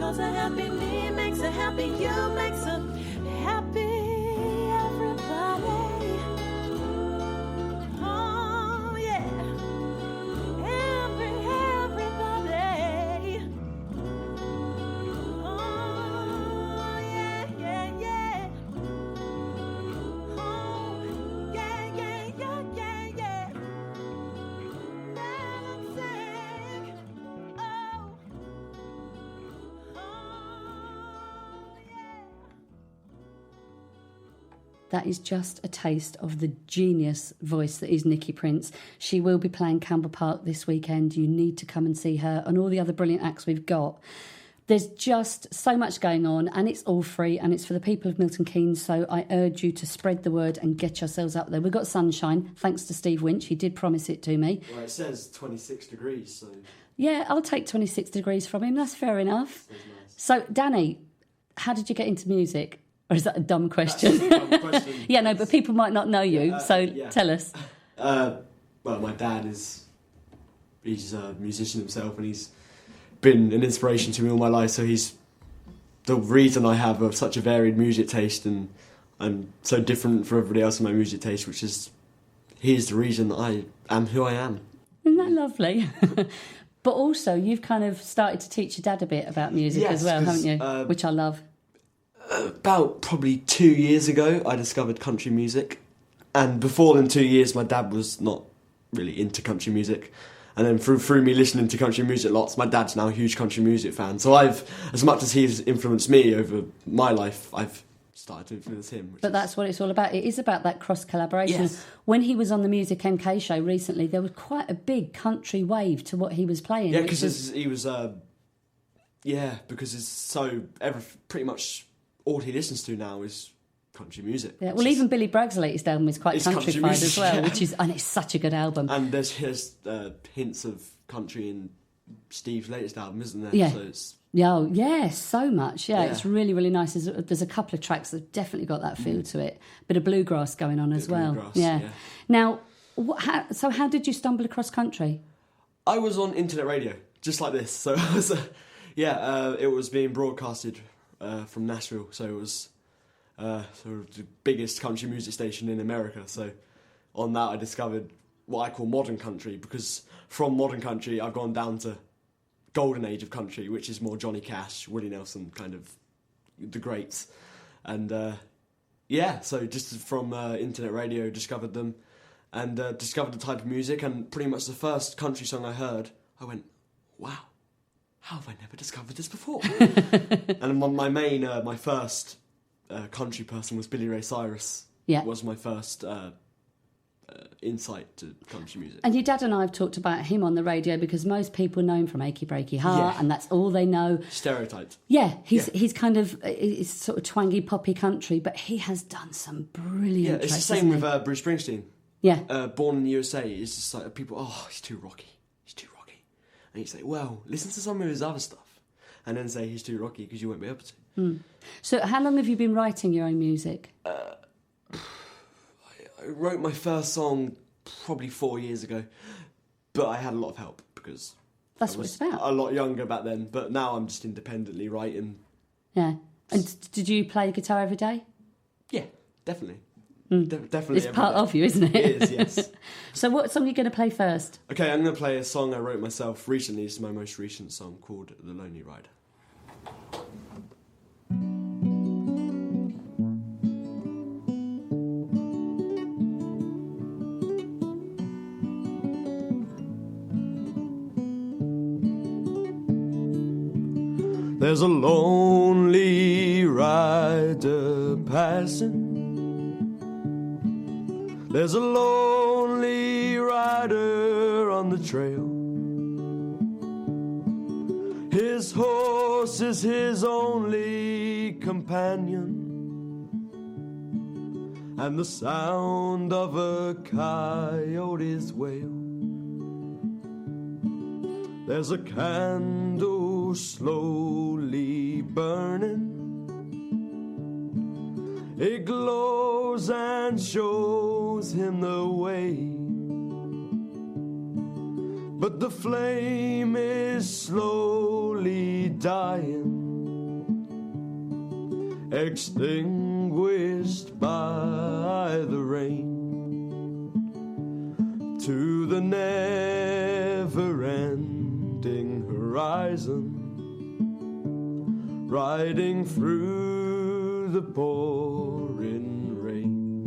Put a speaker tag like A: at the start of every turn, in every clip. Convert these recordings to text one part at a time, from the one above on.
A: 'cause a happy me makes a happy you, makes a happy everybody. Oh yeah, everybody. Oh yeah, yeah, yeah. Oh yeah, yeah, yeah, yeah, yeah. Balancing. Oh.
B: That is just a taste of the genius voice that is Nicky Prince. She will be playing Campbell Park this weekend. You need to come and see her and all the other brilliant acts we've got. There's just so much going on, and it's all free, and it's for the people of Milton Keynes, so I urge you to spread the word and get yourselves up there. We've got sunshine, thanks to Steve Winch. He did promise it to me.
C: Well, it says 26 degrees, so...
B: Yeah, I'll take 26 degrees from him. That's fair enough.
C: That's nice.
B: So, Danny, how did you get into music? Or is that a dumb question?
C: That's a dumb question.
B: Yeah, no, but people might not know you,
C: yeah.
B: Tell us.
C: Well, my dad he's a musician himself, and he's been an inspiration to me all my life, so he's the reason I have such a varied music taste, and I'm so different from everybody else in my music taste, which is, he's the reason that I am who I am.
B: Isn't that lovely? But also, you've kind of started to teach your dad a bit about music as well, haven't you? Which I love.
C: About probably 2 years ago, I discovered country music. And before them 2 years, my dad was not really into country music. And then through me listening to country music lots, my dad's now a huge country music fan. So as much as he's influenced me over my life, I've started to influence him.
B: But that's what it's all about. It is about that cross-collaboration.
C: Yes.
B: When he was on the Music MK show recently, there was quite a big country wave to what he was playing.
C: Yeah, because because it's so... pretty much all he listens to now is country music.
B: Yeah, well, even Billy Bragg's latest album is quite countrified as well,
C: yeah.
B: and it's such a good album.
C: And there's hints of country in Steve's latest album, isn't there?
B: Yeah.
C: So it's...
B: Yeah, so much. Yeah,
C: Yeah.
B: it's really, really nice. There's a couple of tracks that have definitely got that feel to it. Bit of bluegrass going on as well.
C: Bluegrass,
B: yeah.
C: yeah.
B: Now, how did you stumble across country?
C: I was on internet radio, just like this. So I was, it was being broadcasted from Nashville. So it was sort of the biggest country music station in America. So on that, I discovered what I call modern country, because from modern country, I've gone down to golden age of country, which is more Johnny Cash, Willie Nelson, kind of the greats. And so just from internet radio, discovered them, and discovered the type of music, and pretty much the first country song I heard, I went, wow, how have I never discovered this before? And my first country person was Billy Ray Cyrus.
B: Yeah.
C: Was my first insight to country music.
B: And your dad and I have talked about him on the radio because most people know him from Achy Breaky Heart, and that's all they know.
C: Stereotyped.
B: Yeah, he's kind of it's sort of twangy poppy country, but he has done some brilliant.
C: Yeah, it's
B: tracks,
C: the same with
B: isn't
C: Bruce Springsteen.
B: Yeah,
C: Born in the USA. It's just like people, he's too rocky, and you say, well, listen to some of his other stuff, and then say he's too rocky because you won't be able to.
B: Mm. So, how long have you been writing your own music?
C: I wrote my first song probably 4 years ago, but I had a lot of help because
B: that's
C: I
B: what
C: was
B: it's about.
C: a lot younger back then, but now I'm just independently writing.
B: Yeah. And did you play guitar every day?
C: Yeah, definitely. Definitely.
B: It's part of you, isn't it?
C: It is, yes.
B: So what song are you going to play first?
C: Okay, I'm going to play a song I wrote myself recently. It's my most recent song called The Lonely Ride. There's a lonely rider passing. There's a lonely rider on the trail. His horse is his only companion, and the sound of a coyote's wail. There's a candle slowly burning. It glows and shows him the way, but the flame is slowly dying, extinguished by the rain, to the never-ending horizon, riding through the pouring rain,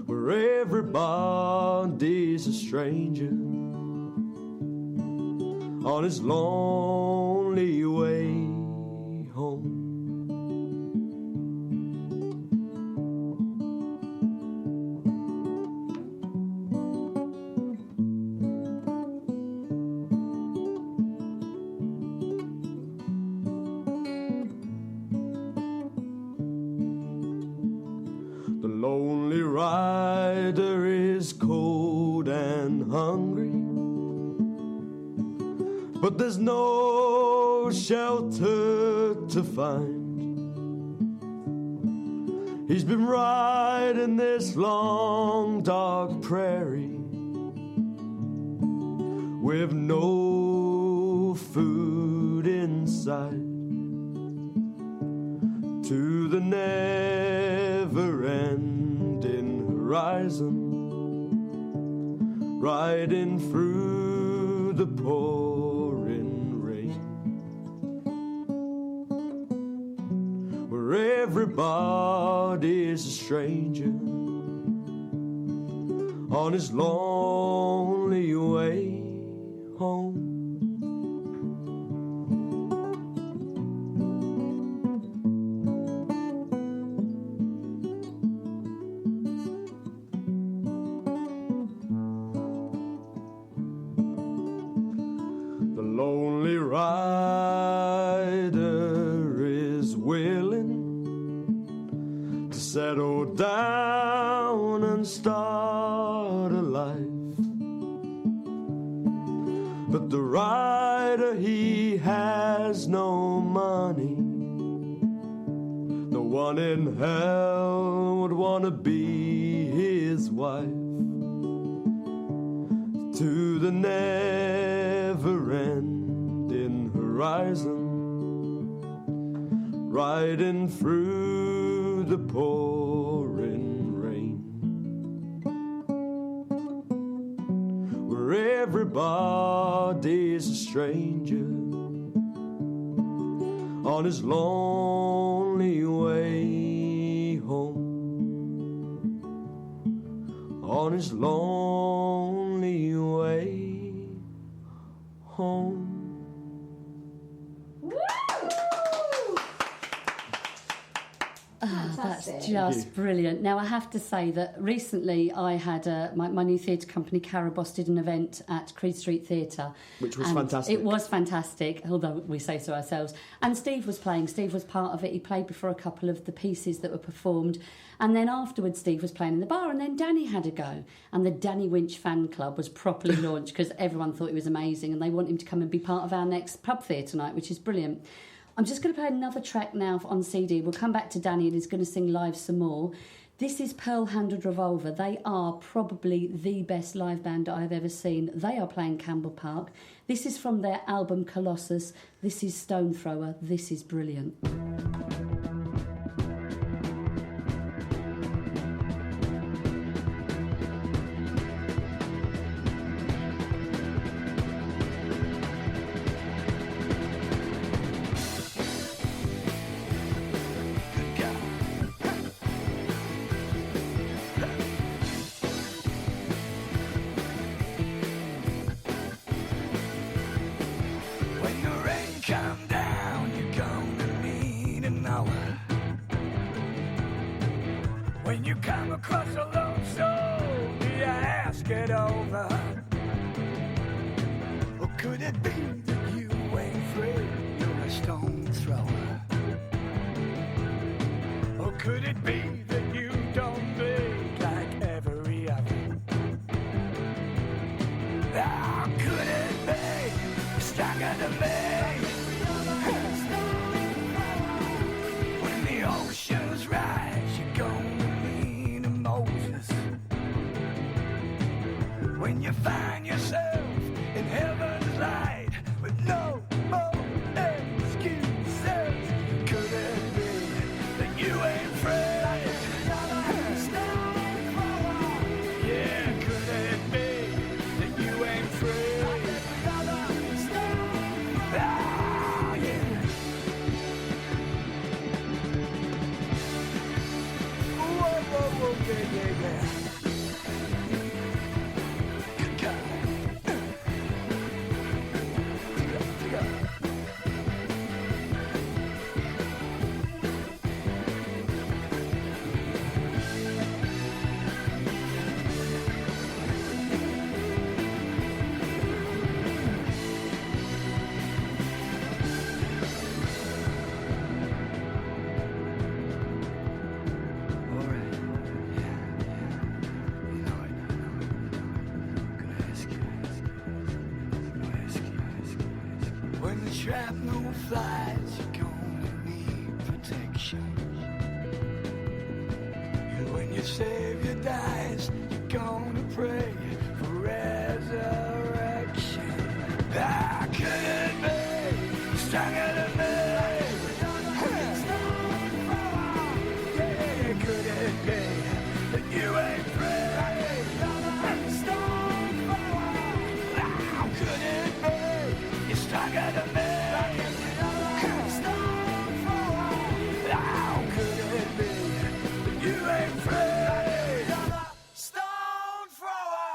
C: where everybody's a stranger on his lonely way home. The lonely rider is cold and hungry, but there's no shelter to find. He's been riding this long, dark prairie with no food inside, to the never-ending horizon, riding through the pouring rain, where everybody's a stranger on his lonely way home. Lonely rider is willing to settle down and start a life, but the rider, he has no money. No one in hell would want to be his wife, to the never-ending horizon, riding through the pouring rain, where everybody's a stranger on his lonely way home, on his lonely way home.
B: That's just brilliant. Now, I have to say that recently I had my new theatre company, Carabos, did an event at Creed Street Theatre.
C: Which was fantastic.
B: It was fantastic, although we say so ourselves. And Steve was playing. Steve was part of it. He played before a couple of the pieces that were performed. And then afterwards, Steve was playing in the bar, and then Danny had a go. And the Danny Winch fan club was properly launched because everyone thought he was amazing, and they want him to come and be part of our next pub theatre night, which is brilliant. I'm just going to play another track now on CD. We'll come back to Danny, and he's going to sing live some more. This is Pearl-Handled Revolver. They are probably the best live band I've ever seen. They are playing Campbell Park. This is from their album Colossus. This is Stone Thrower. This is brilliant.
D: Find yourself in heaven's light with no more excuse. When the shrapnel flies, you're gonna need protection. And when your savior dies, you're gonna pray for resurrection. How could it be stronger than me? Could it be that you ain't free? How could it be you're stronger than me? How could it be that you ain't free? Stone thrower.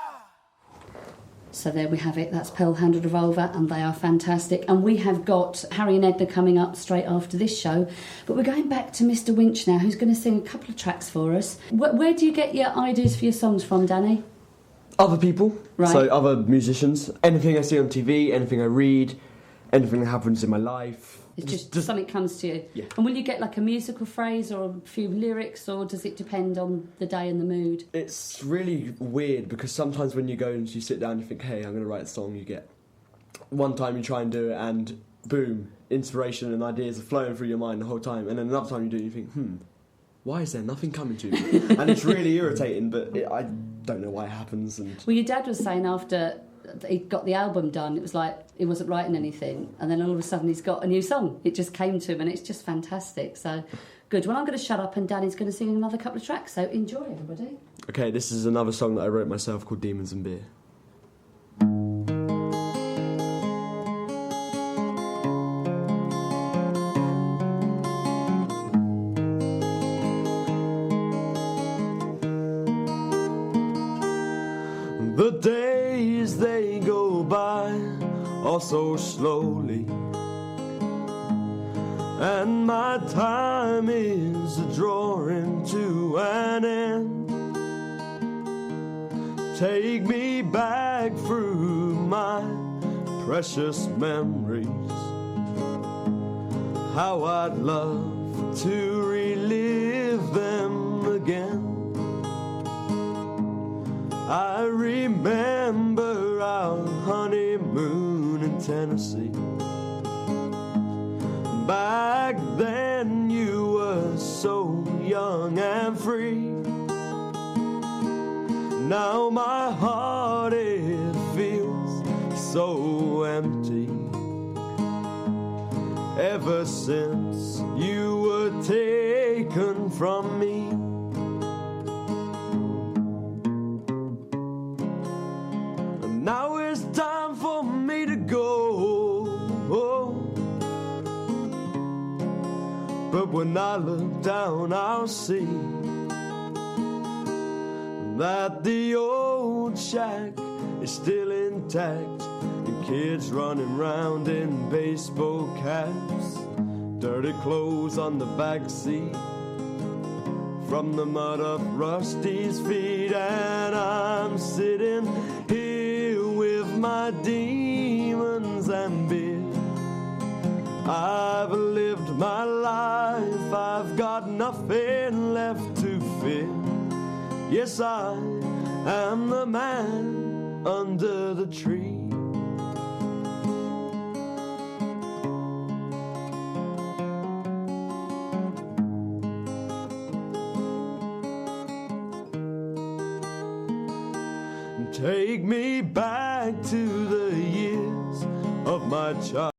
B: So there we have it. That's Pearl-Handled Revolver, and they are fantastic. And we have got Harry and Edna coming up straight after this show. But we're going back to Mr. Winch now, who's going to sing a couple of tracks for us. Where do you get your ideas for your songs from, Danny?
C: Other people,
B: Right.
C: so other musicians. Anything I see on TV, anything I read, anything that happens in my life.
B: It's just something comes to you.
C: Yeah.
B: And will you get like a musical phrase or a few lyrics, or does it depend on the day and the mood?
C: It's really weird because sometimes when you go and you sit down and you think, hey, I'm going to write a song, you get one time you try and do it and boom, inspiration and ideas are flowing through your mind the whole time, and then another time you do it and you think, why is there nothing coming to me? And it's really irritating, but I don't know why it happens. And
B: Well, your dad was saying after he got the album done, it was like he wasn't writing anything, and then all of a sudden he's got a new song. It just came to him, and it's just fantastic. So good. Well, I'm going to shut up, and Danny's going to sing another couple of tracks. So enjoy, everybody.
C: okay, this is another song that I wrote myself called Demons and Beer. The days they go by all so slowly, and my time is drawing to an end. Take me back through my precious memories. How I'd love to relive them again. I remember our honeymoon in Tennessee. Back then you were so young and free. Now my heart, it feels so empty. Ever since you were taken from me. Now it's time for me to go. But when I look down, I'll see that the old shack is still intact, and kids running round in baseball caps, dirty clothes on the back seat from the mud of Rusty's feet, and I'm sitting here with my demons and beer. I've lived my life, I've got nothing left to fear. Yes, I am the man under the tree. Take me back to the years of my child.